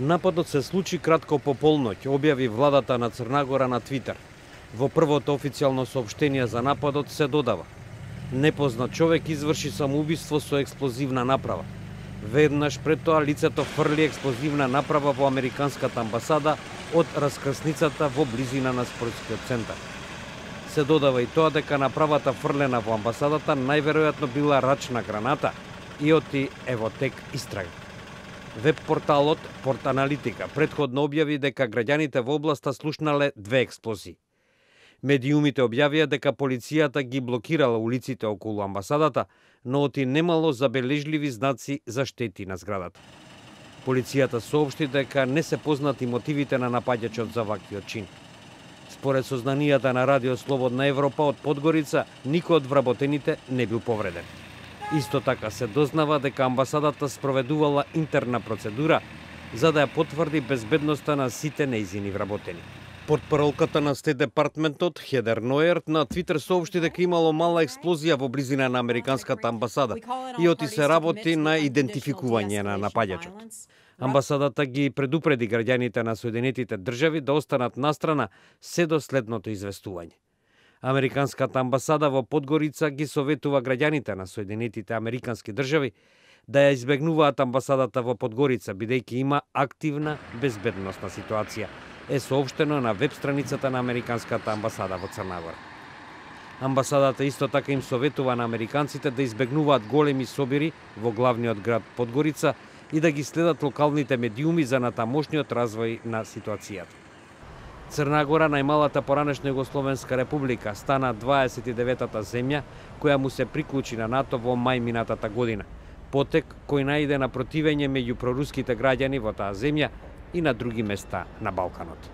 Нападот се случи кратко по полноќ, објави владата на Црна на Твитер. Во првото официјално соопштение за нападот се додава: непознат човек изврши самоубиство со експлозивна направа. Веднаш пред тоа лицето фрли експлозивна направа во американската амбасада од раскрсницата во близина на спортскиот центар. Се додава и тоа дека направата фрлена во амбасадата најверојатно била рачна граната и оти ево тек истрага. Веб порталот Порт Аналитика претходно објави дека граѓаните во областа слушнале 2 експлозии. Медиумите објавија дека полицијата ги блокирала улиците околу амбасадата, но оти немало забележливи знаци за штети на зградата. Полицијата соопшти дека не се познати мотивите на напаѓачот за ваквиот чин. Според сознанијата на Радио Слободна Европа од Подгорица, никој од вработените не бил повреден. Исто така се дознава дека амбасадата спроведувала интерна процедура за да ја потврди безбедноста на сите нејзини вработени. Портпаролката на Стет департментот Хедер Ноерт на Твитер соопшти дека имало мала експлозија во близина на американската амбасада и оти се работи на идентификување на напаѓачот. Амбасадата ги предупреди граѓаните на Соединетите држави да останат настрана се до следното известување. Американската амбасада во Подгорица ги советува граѓаните на Соединетите Американски држави да ја избегнуваат амбасадата во Подгорица, бидејќи има активна безбедносна ситуација, е соопштено на веб страницата на Американската амбасада во Црна Гора. Амбасадата исто така им советува на американците да избегнуваат големи собири во главниот град Подгорица и да ги следат локалните медиуми за натамошниот развој на ситуацијата. Црна Гора, најмалата поранешна Југословенска република, стана 29-та земја која му се приклучи на НАТО во мај минатата година. Потек кој најде на противење меѓу проруските граѓани во таа земја и на други места на Балканот.